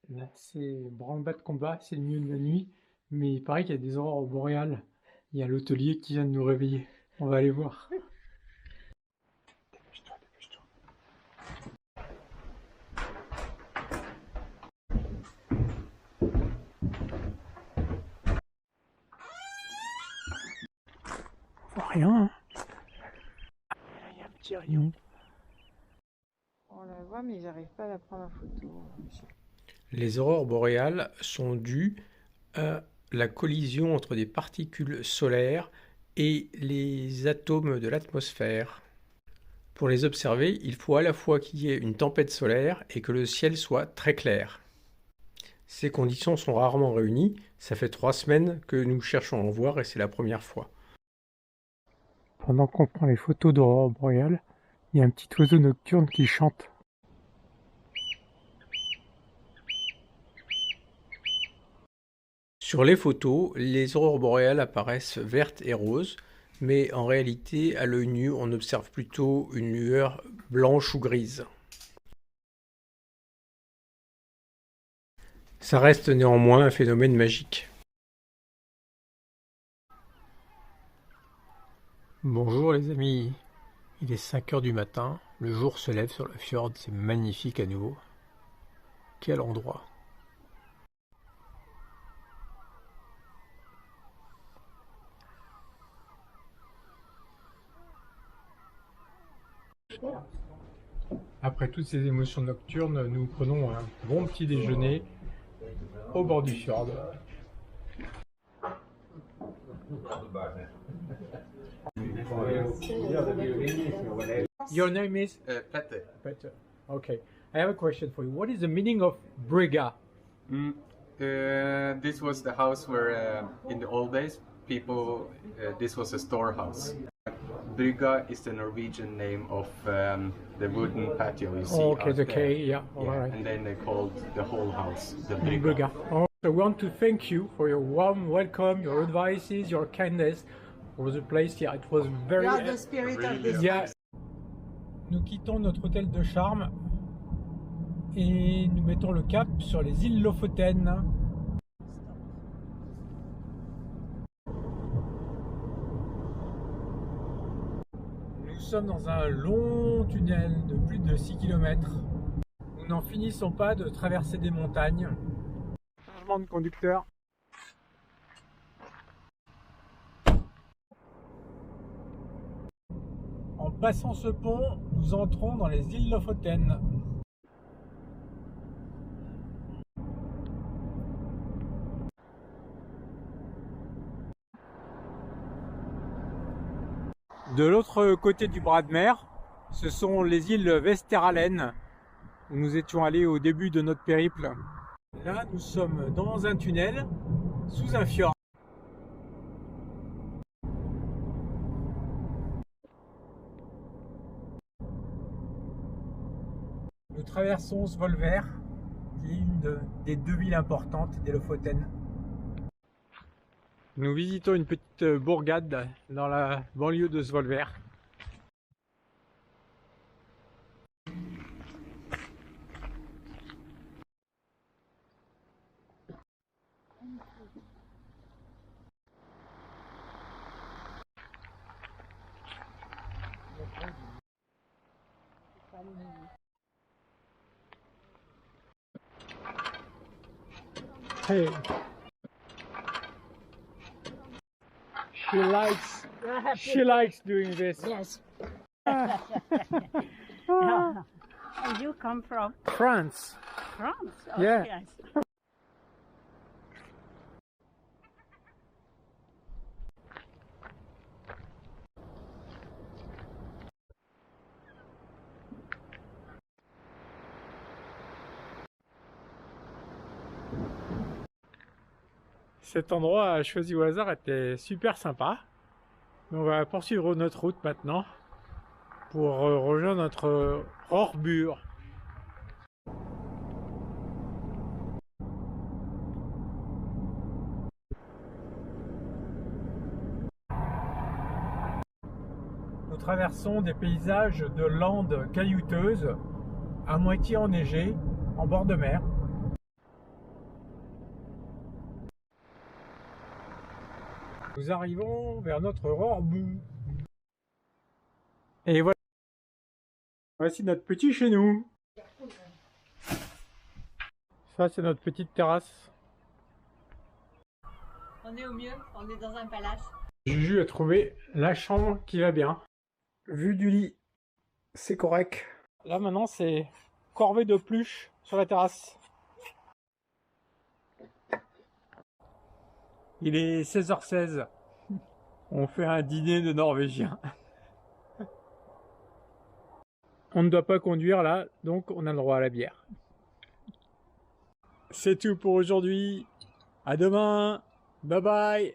Là, c'est branle-bas de combat, c'est le milieu de la nuit, mais il paraît qu'il y a des aurores boréales. Il y a l'hôtelier qui vient de nous réveiller. On va aller voir. Dépêche-toi, dépêche-toi. On voit rien, hein. Il y a un petit rayon. On la voit, mais j'arrive pas à la prendre en photo. Les aurores boréales sont dues à la collision entre des particules solaires et les atomes de l'atmosphère. Pour les observer, il faut à la fois qu'il y ait une tempête solaire et que le ciel soit très clair. Ces conditions sont rarement réunies, ça fait 3 semaines que nous cherchons à en voir et c'est la première fois. Pendant qu'on prend les photos d'aurore boréale, il y a un petit oiseau nocturne qui chante. Sur les photos, les aurores boréales apparaissent vertes et roses, mais en réalité, à l'œil nu, on observe plutôt une lueur blanche ou grise. Ça reste néanmoins un phénomène magique. Bonjour les amis, il est 5 heures du matin, le jour se lève sur le fjord, c'est magnifique à nouveau. Quel endroit! Après toutes ces émotions nocturnes, nous prenons un bon petit déjeuner au bord du fjord. Your name is Petter. Peter. Okay. I have a question for you. What is the meaning of brygga? This was the house where, in the old days, people. This was a storehouse. Brygga is the Norwegian name of the wooden patio you see. Okay, out the there. K, yeah, all Yeah, right. and then they called the whole house the Brygga. Brygga. Oh, I want to thank you for your warm welcome, your advices, your kindness for the place. Yeah, it was very. You are the spirit of this Yeah. place. Nous quittons notre hôtel de charme et nous mettons le cap sur les îles Lofoten. Nous sommes dans un long tunnel de plus de 6 km. Nous n'en finissons pas de traverser des montagnes. Changement de conducteur. En passant ce pont, nous entrons dans les îles Lofoten. De l'autre côté du bras de mer, ce sont les îles Vesteralen, où nous étions allés au début de notre périple. Là, nous sommes dans un tunnel, sous un fjord. Nous traversons Svolvær, qui est une des 2 villes importantes des Lofoten. Nous visitons une petite bourgade dans la banlieue de Svolvær. Hey. She likes doing this. Yes. Ah, And you come from France. France? Oh, Yeah. Yes. Cet endroit choisi au hasard était super sympa. On va poursuivre notre route maintenant pour rejoindre notre Rorbur. Nous traversons des paysages de landes caillouteuses, à moitié enneigées, en bord de mer. Nous arrivons vers notre Rorbu. Et voilà. Voici notre petit chez nous. Ça, c'est notre petite terrasse. On est au mieux, on est dans un palace. Juju a trouvé la chambre qui va bien. Vue du lit, c'est correct. Là maintenant, c'est corvée de pluche sur la terrasse. Il est 16h16. On fait un dîner de Norvégiens. On ne doit pas conduire là, donc on a le droit à la bière. C'est tout pour aujourd'hui. À demain. Bye bye.